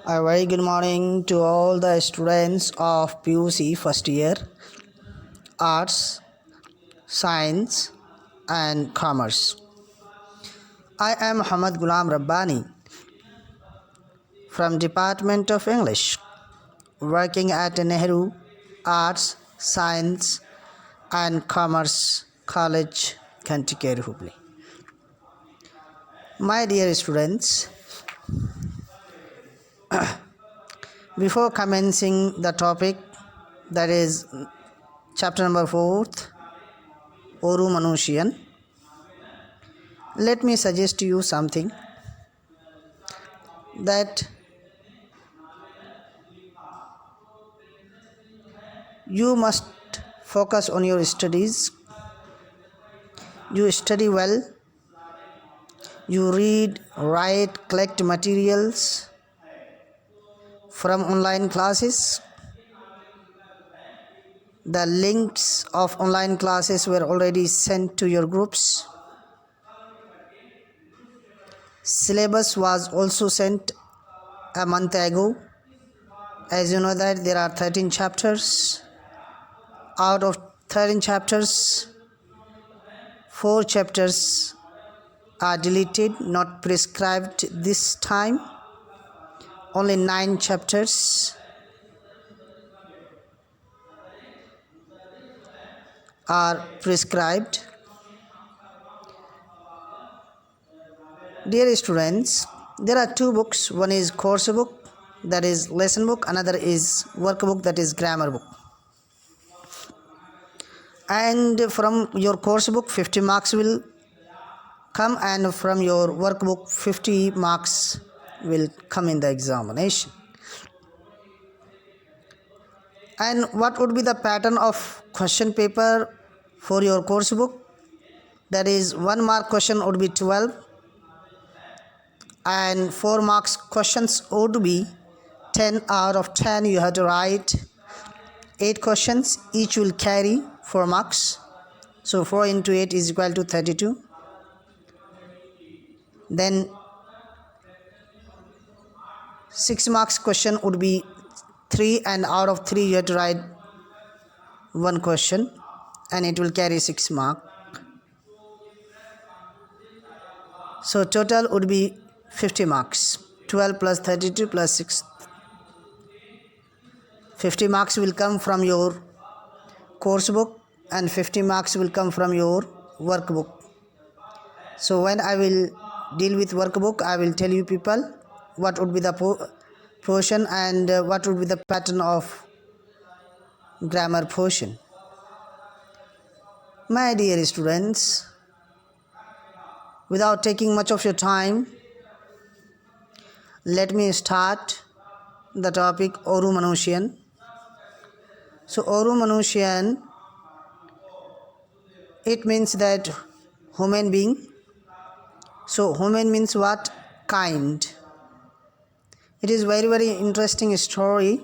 A very good morning to all the students of PUC first year, Arts, Science and Commerce. I am Ghulam Rabbani from Department of English, working at Nehru Arts, Science and Commerce College, Kantikere, Hubli. My dear students, before commencing the topic, that is chapter number 4, Oru Manushiyan, let me suggest to you something, that you must focus on your studies. You study well, you read, write, collect materials from online classes. The links of online classes were already sent to your groups. Syllabus was also sent a month ago. As you know that there are 13 chapters. Out of 13 chapters, 4 chapters are deleted, not prescribed this time. Only 9 chapters are prescribed. Dear students, there are 2 books. One is course book, that is lesson book. Another is workbook, that is grammar book. And from your course book 50 marks will come, and from your workbook 50 marks will come in the examination. And what would be the pattern of question paper for your course book? That is 1 mark question would be 12, and 4 marks questions would be 10 out of 10. You have to write 8 questions, each will carry 4 marks. So 4 into 8 is equal to 32. Then 6 marks question would be 3, and out of 3 you have to write 1 question, and it will carry 6 marks. So total would be 50 marks. 12 plus 32 plus 6. 50 marks will come from your course book and 50 marks will come from your workbook. So when I will deal with workbook, I will tell you people what would be the portion and what would be the pattern of grammar portion. My dear students, without taking much of your time, let me start the topic Oru Manushiyan. So Oru Manushiyan, it means that human being. So human means what? Kind. It is very interesting story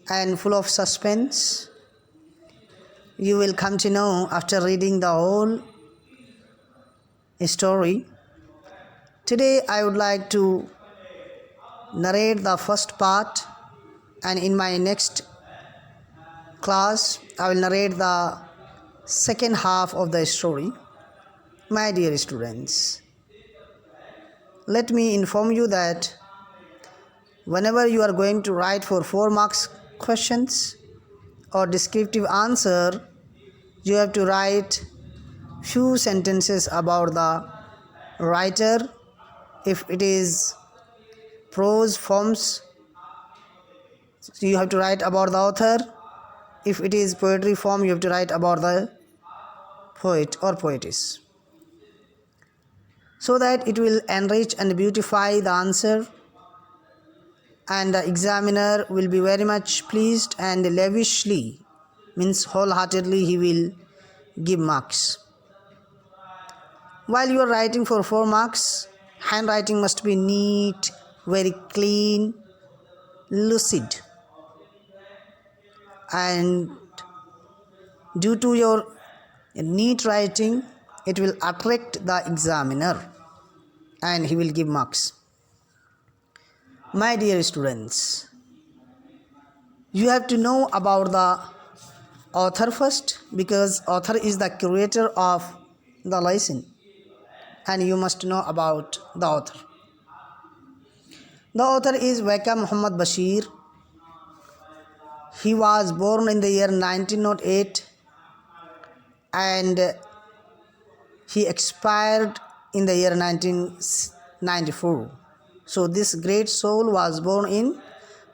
and full of suspense. You will come to know after reading the whole story. Today I would like to narrate the first part, and in my next class I will narrate the second half of the story. My dear students, let me inform you that whenever you are going to write for 4 marks questions or descriptive answer, you have to write few sentences about the writer. If it is prose forms, you have to write about the author. If it is poetry form, you have to write about the poet or poetess, so that it will enrich and beautify the answer, and the examiner will be very much pleased, and lavishly, means wholeheartedly, he will give marks. While you are writing for 4 marks, handwriting must be neat, very clean, lucid, and due to your neat writing, it will attract the examiner and he will give marks. My dear students, you have to know about the author first, because author is the curator of the lesson, and you must know about the author. The author is Waka Muhammad Bashir. He was born in the year 1908 and he expired in the year 1994. So this great soul was born in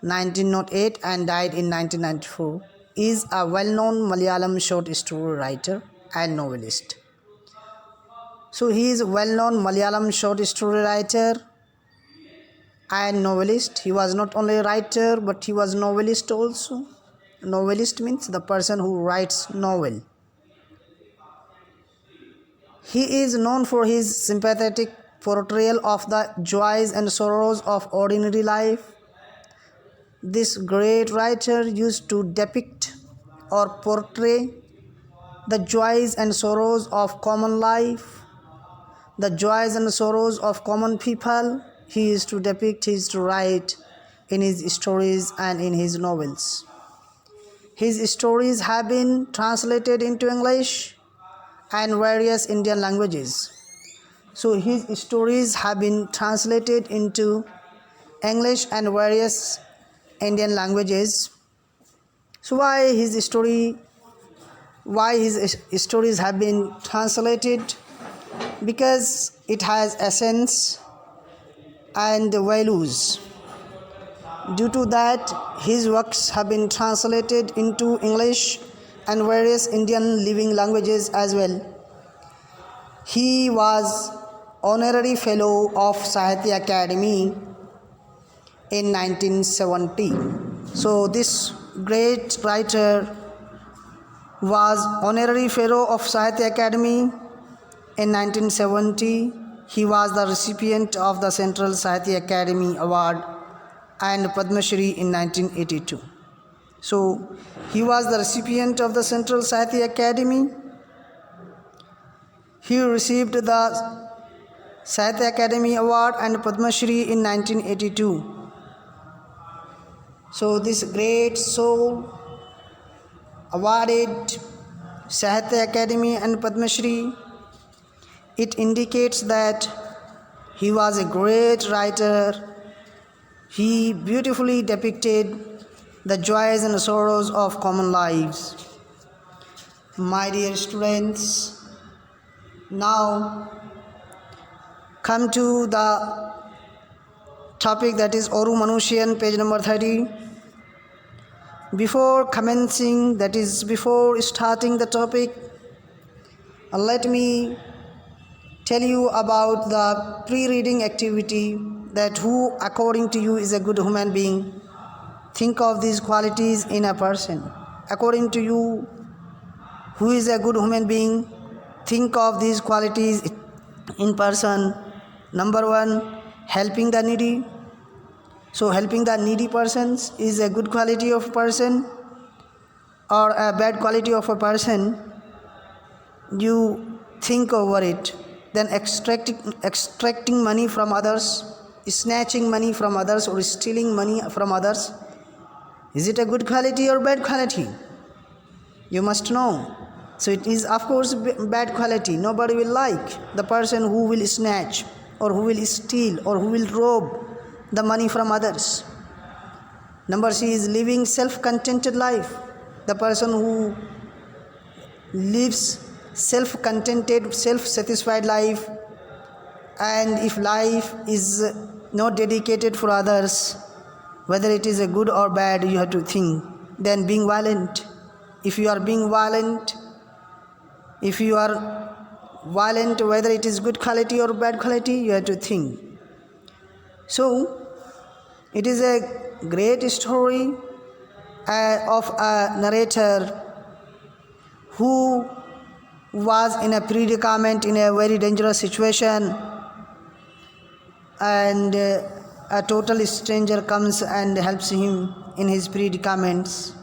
1908 and died in 1994. He is a well-known Malayalam short story writer and novelist. So he is a well-known Malayalam short story writer and novelist. He was not only a writer but he was novelist also. Novelist means the person who writes novel. He is known for his sympathetic portrayal of the joys and sorrows of ordinary life. This great writer used to depict or portray the joys and sorrows of common life, the joys and sorrows of common people. He used to depict, he used to write in his stories and in his novels. His stories have been translated into English and various Indian languages. So his stories have been translated into English and various Indian languages. So why his stories have been translated? Because it has essence and values. Due to that, his works have been translated into English and various Indian living languages as well. He was honorary fellow of Sahitya Academy in 1970. So this great writer was honorary fellow of Sahitya Academy in 1970. He was the recipient of the Central Sahitya Academy Award and Padma Shri in 1982. So he was the recipient of the Central Sahitya Academy. He received the Sahitya Academy Award and Padma Shri in 1982. So this great soul awarded Sahitya Academy and Padma Shri. It indicates that he was a great writer. He beautifully depicted the joys and sorrows of common lives. My dear students, now come to the topic, that is Oru Manushiyan, page number 30. Before commencing, that is before starting the topic, let me tell you about the pre-reading activity, that who according to you is a good human being. Think of these qualities in a person. According to you, who is a good human being? Think of these qualities in person. Number 1, helping the needy. So helping the needy persons is a good quality of a person or a bad quality of a person. You think over it. Then extracting money from others, snatching money from others or stealing money from others. Is it a good quality or bad quality? You must know. So it is of course bad quality. Nobody will like the person who will snatch or who will steal or who will rob the money from others. Number C is living self-contented life. The person who lives self-contented, self-satisfied life, and if life is not dedicated for others, whether it is a good or bad, you have to think. Then being violent. If you are being violent, whether it is good quality or bad quality, you have to think. So it is a great story of a narrator who was in a predicament, in a very dangerous situation, and a total stranger comes and helps him in his predicaments,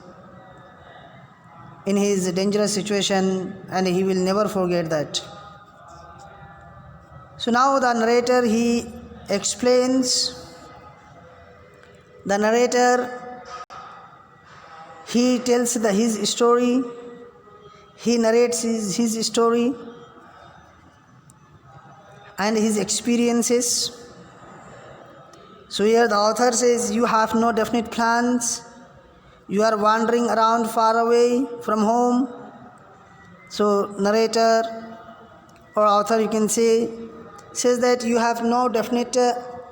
in his dangerous situation, and he will never forget that. So now the narrator, he explains The narrator, he tells his story, he narrates his story and his experiences. So here the author says, you have no definite plans, you are wandering around far away from home. So narrator or author, you can say, says that you have no definite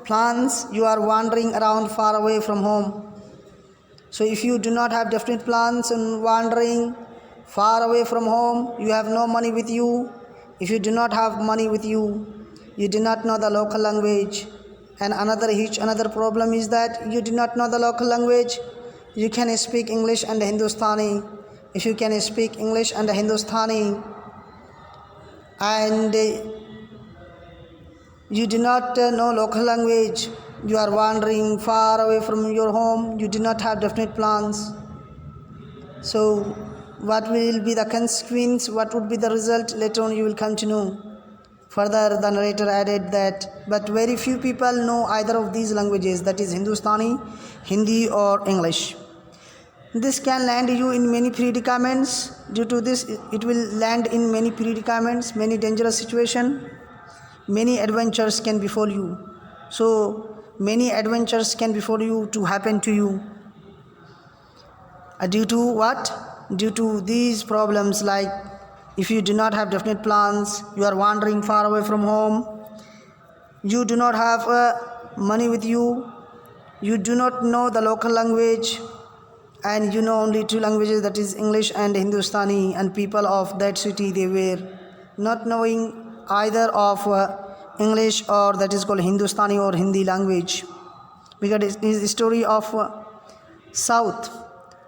plans, you are wandering around far away from home. So if you do not have definite plans and wandering far away from home, you have no money with you. If you do not have money with you, you do not know the local language. And another problem is that you do not know the local language. You can speak English and Hindustani. If you can speak English and Hindustani and you do not know local language, you are wandering far away from your home, you do not have definite plans. So what will be the consequence, what would be the result, later on you will come to know. Further, the narrator added that, but very few people know either of these languages, that is Hindustani, Hindi or English. This can land you in many predicaments. Due to this, it will land in many predicaments, many dangerous situations. Many adventures can befall you. So many adventures can befall you to happen to you. Due to what? Due to these problems, like if you do not have definite plans, you are wandering far away from home, you do not have money with you, you do not know the local language, and you know only two languages, that is English and Hindustani, and people of that city, they were not knowing either of English or that is called Hindustani or Hindi language, because it is the story of South,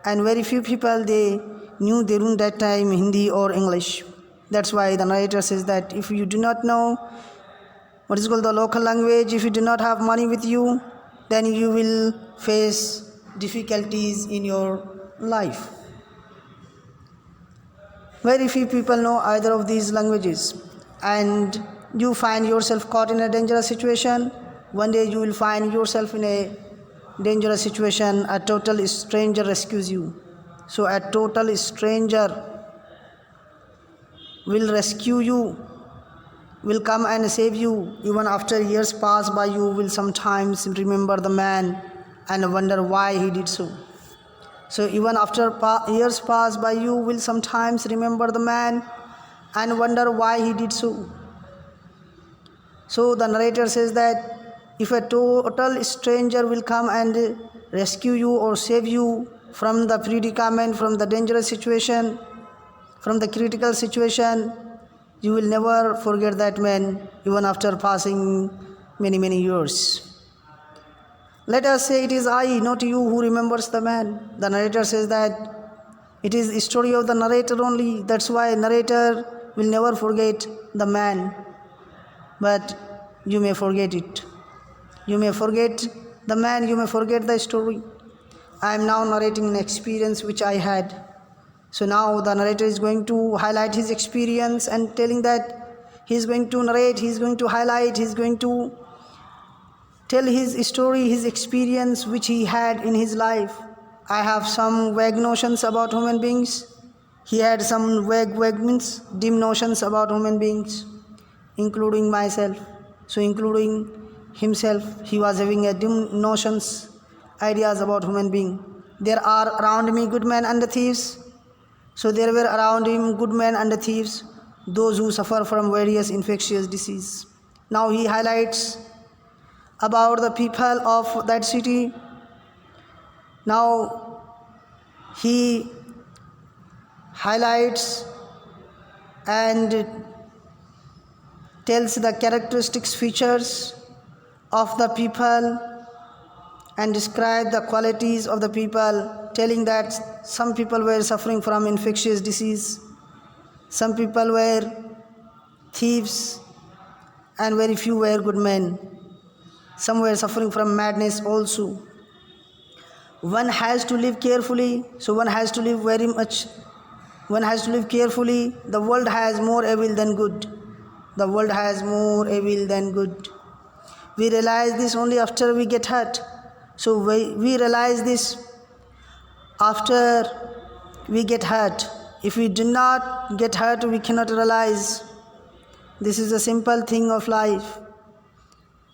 and very few people they knew during that time Hindi or English. That's why the narrator says that if you do not know what is called the local language, if you do not have money with you, then you will face difficulties in your life. Very few people know either of these languages, and you find yourself caught in a dangerous situation. One day you will find yourself in a dangerous situation, a total stranger rescues you. So a total stranger will rescue you, will come and save you. Even after years pass by, you will sometimes remember the man and wonder why he did so. So even after years pass by, you will sometimes remember the man and wonder why he did so. So the narrator says that if a total stranger will come and rescue you or save you from the predicament, from the dangerous situation, from the critical situation, you will never forget that man even after passing many years. Let us say it is I, not you, who remembers the man. The narrator says that it is the story of the narrator only. That's why narrator will never forget the man. But you may forget it. You may forget the man, you may forget the story. I am now narrating an experience which I had. So now the narrator is going to highlight his experience and telling that he is going to narrate, he is going to highlight, he is going to tell his story, his experience which he had in his life. I have some vague notions about human beings. He had some vague means dim notions about human beings, including myself. So including himself, he was having a dim notions, ideas about human being. There are around me good men and the thieves. So there were around him good men and the thieves, those who suffer from various infectious disease. Now he highlights about the people of that city. Now he highlights and tells the characteristics, features of the people and describe the qualities of the people, telling that some people were suffering from infectious disease, some people were thieves, and very few were good men. Some were suffering from madness also. One has to live carefully, so one has to live very much. One has to live carefully. The world has more evil than good. The world has more evil than good. We realize this only after we get hurt. So we realize this after we get hurt. If we do not get hurt, we cannot realize. This is a simple thing of life.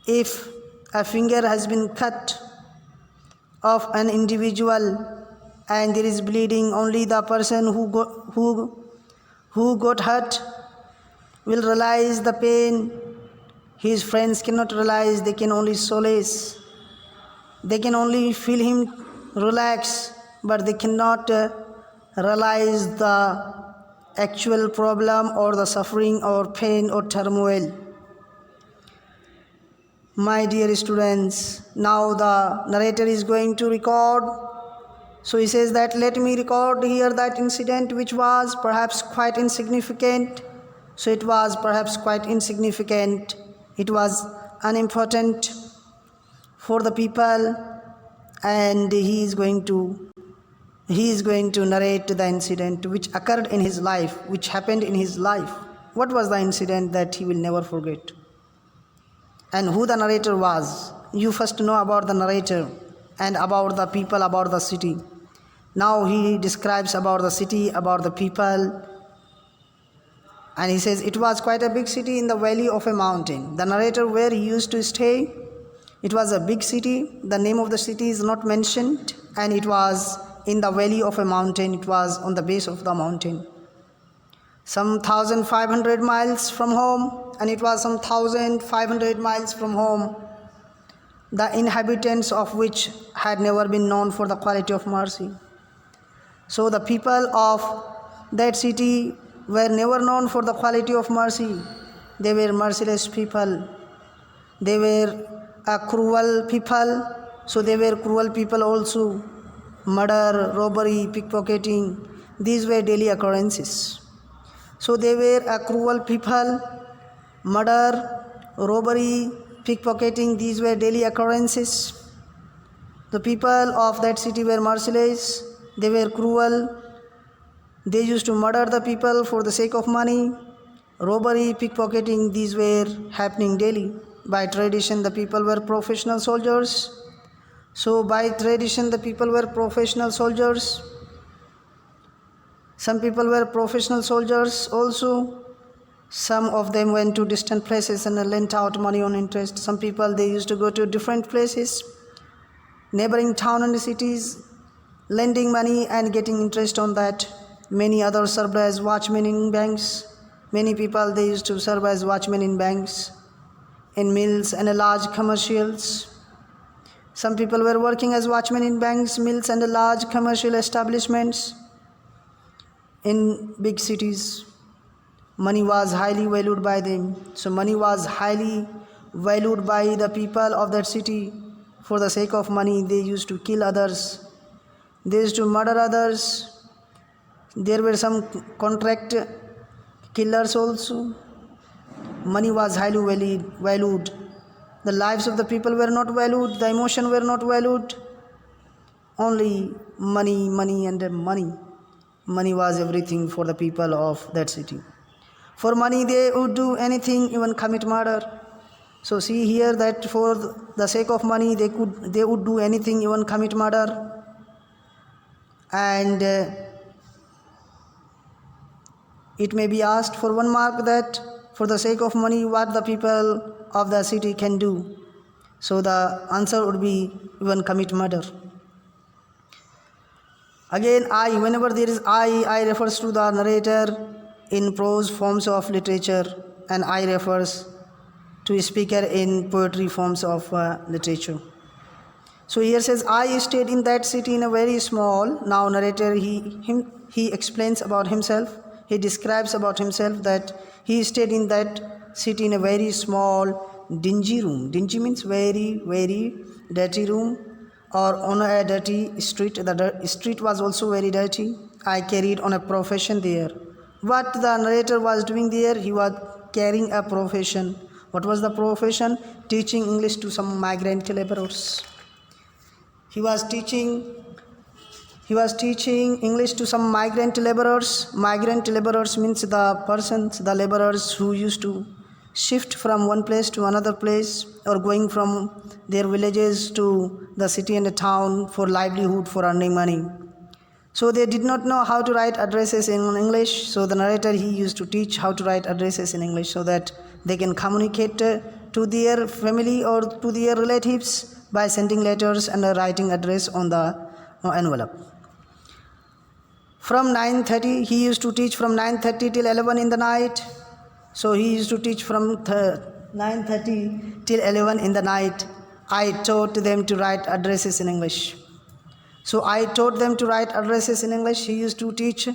If a finger has been cut of an individual and there is bleeding, only the person who got hurt will realize the pain. His friends cannot realize, they can only solace. They can only feel him relax, but they cannot realize the actual problem or the suffering or pain or turmoil. My dear students, now the narrator is going to record. So he says that let me record here that incident which was perhaps quite insignificant. So it was perhaps quite insignificant. It was unimportant for the people, and he is going to narrate the incident which occurred in his life, which happened in his life. What was the incident that he will never forget? And who the narrator was? You first know about the narrator and about the people, about the city. Now he describes about the city, about the people. And he says it was quite a big city in the valley of a mountain. The narrator where he used to stay, it was a big city. The name of the city is not mentioned, and it was in the valley of a mountain. It was on the base of the mountain. Some 1,500 miles from home, and it was some 1,500 miles from home, the inhabitants of which had never been known for the quality of mercy. So the people of that city were never known for the quality of mercy. They were merciless people. They were a cruel people. So they were cruel people also. Murder, robbery, pickpocketing, these were daily occurrences. So they were a cruel people. Murder, robbery, pickpocketing, these were daily occurrences. The people of that city were merciless. They were cruel. They used to murder the people for the sake of money. Robbery, pickpocketing, these were happening daily. By tradition, the people were professional soldiers. So by tradition, the people were professional soldiers. Some people were professional soldiers also. Some of them went to distant places and lent out money on interest. Some people, they used to go to different places, neighboring town and cities, lending money and getting interest on that. Many others served as watchmen in banks. Many people, they used to serve as watchmen in banks, in mills and large commercials. Some people were working as watchmen in banks, mills and large commercial establishments in big cities. Money was highly valued by them. So money was highly valued by the people of that city. For the sake of money, they used to kill others. They used to murder others. There were some contract killers also. Money was highly valued. The lives of the people were not valued. The emotion were not valued. Only money, money and money. Money was everything for the people of that city. For money, they would do anything, even commit murder. So see here that for the sake of money, they would do anything, even commit murder. And it may be asked for one mark that for the sake of money, what the people of the city can do. So the answer would be even commit murder. Again, I, whenever there is I refers to the narrator in prose forms of literature, and I refers to a speaker in poetry forms of literature. So here says, I stayed in that city in a very small. Now narrator, he explains about himself. He describes about himself that he stayed in that city in a very small, dingy room. Dingy means very, very dirty room, or on a dirty street. The street was also very dirty. I carried on a profession there. What the narrator was doing there, he was carrying a profession. What was the profession? Teaching English to some migrant laborers. He was teaching English to some migrant laborers. Migrant laborers means the laborers who used to shift from one place to another place, or going from their villages to the city and the town for livelihood, for earning money. So they did not know how to write addresses in English. So the narrator, he used to teach how to write addresses in English so that they can communicate to their family or to their relatives by sending letters and writing address on the envelope. From 9:30, he used to teach from 9:30 till 11 in the night. So he used to teach from 9:30 till 11 in the night. I taught them to write addresses in English. So I taught them to write addresses in English. He used to teach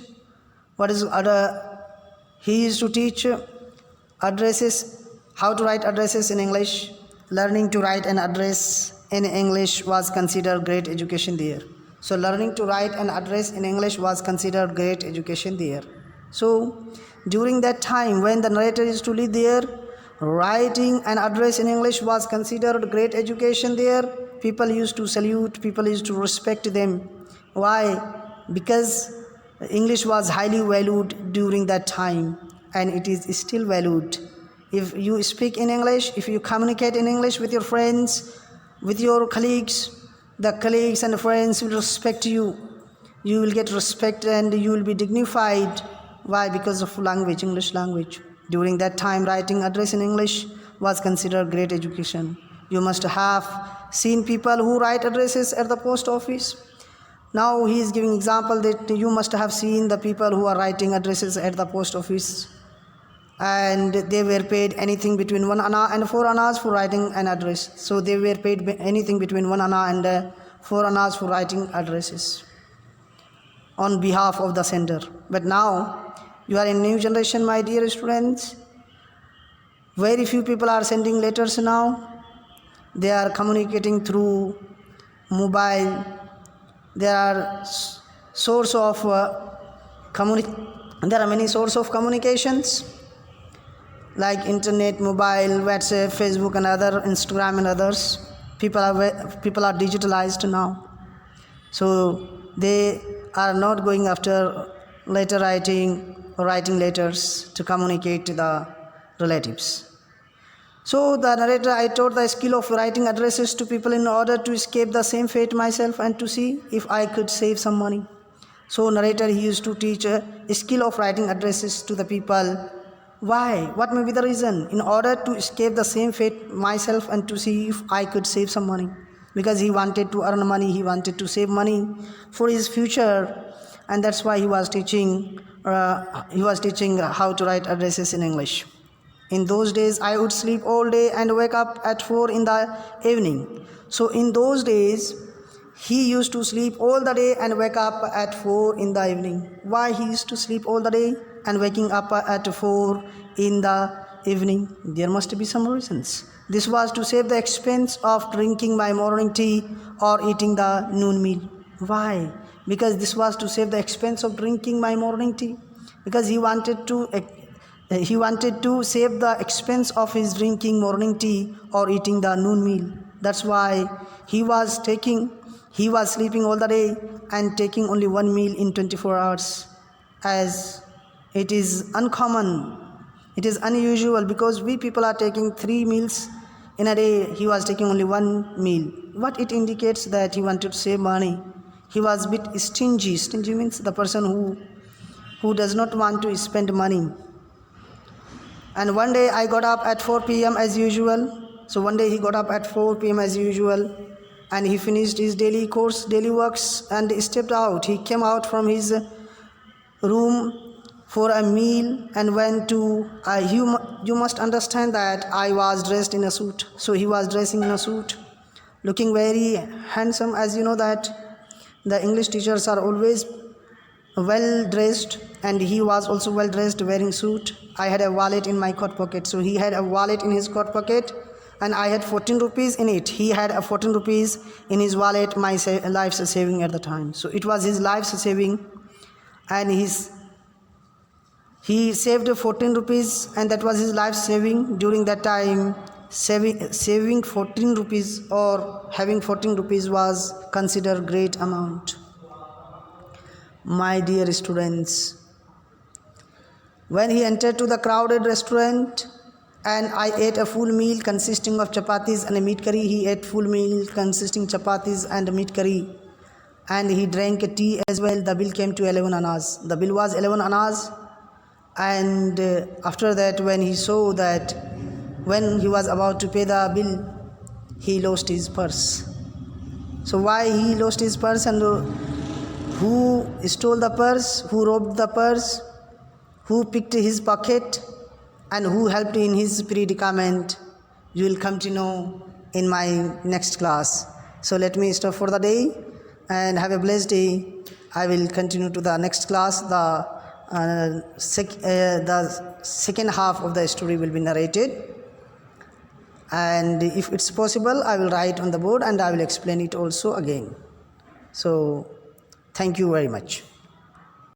addresses, how to write addresses in English. Learning to write an address in English was considered great education there. So learning to write an address in English was considered great education there. So during that time when the narrator used to live there, writing an address in English was considered great education there. People used to salute, people used to respect them. Why? Because English was highly valued during that time, and it is still valued. If you speak in English, if you communicate in English with your friends, with your colleagues, the colleagues and the friends will respect you. You will get respect and you will be dignified. Why? Because of language, English language. During that time, writing address in English was considered great education. You must have seen people who write addresses at the post office. Now he is giving example that you must have seen the people who are writing addresses at the post office, and they were paid anything between 1 anna and 4 annas for writing an address. So they were paid anything between 1 anna and 4 annas for writing addresses on behalf of the sender. But now you are in new generation, my dear students. Very few people are sending letters now. They are communicating through mobile. There are there are many sources of communications like internet, mobile, WhatsApp, Facebook, and other, Instagram and others. People are digitalized now, so they are not going after letter writing or writing letters to communicate to the relatives. So the narrator, I taught the skill of writing addresses to people in order to escape the same fate myself and to see if I could save some money. So narrator, he used to teach a skill of writing addresses to the people. Why? What may be the reason? In order to escape the same fate myself and to see if I could save some money. Because he wanted to earn money, he wanted to save money for his future, and that's why he was teaching how to write addresses in English. In those days, I would sleep all day and wake up at 4 in the evening. So in those days, he used to sleep all the day and wake up at 4 in the evening. Why he used to sleep all the day and waking up at 4 in the evening? There must be some reasons. This was to save the expense of drinking my morning tea or eating the noon meal. Why? Because this was to save the expense of drinking my morning tea. Because he wanted to save the expense of his drinking morning tea or eating the noon meal. That's why he was sleeping all the day and taking only one meal in 24 hours. As it is uncommon, it is unusual, because we people are taking 3 meals in a day. He was taking only one meal. What it indicates? That he wanted to save money. He was a bit stingy. Stingy means the person who does not want to spend money. And one day I got up at 4 p.m. as usual. So one day he got up at 4 p.m. as usual, and he finished his daily works and stepped out. He came out from his room for a meal and went to, you must understand that I was dressed in a suit. So he was dressing in a suit, looking very handsome. As you know that the English teachers are always well dressed, and he was also well dressed, wearing suit. I had a wallet in my coat pocket. So he had a wallet in his coat pocket, and I had 14 rupees in it. He had a 14 rupees in his wallet, my life's saving at the time. So it was his life's saving, and he saved 14 rupees, and that was his life saving. During that time, saving 14 rupees or having 14 rupees was considered great amount. My dear students, when he entered to the crowded restaurant and I ate a full meal consisting of chapatis and a meat curry. He ate full meal consisting chapatis and a meat curry, and he drank a tea as well. The bill came to 11 annas. The bill was 11 annas, and after that, when he saw that when he was about to pay the bill, he lost his purse. So why he lost his purse, and who stole the purse, who robbed the purse, who picked his pocket, and who helped in his predicament, you will come to know in my next class. So let me stop for the day and have a blessed day. I will continue to the next class. The second half of the story will be narrated, and if it's possible, I will write on the board and I will explain it also again. So thank you very much.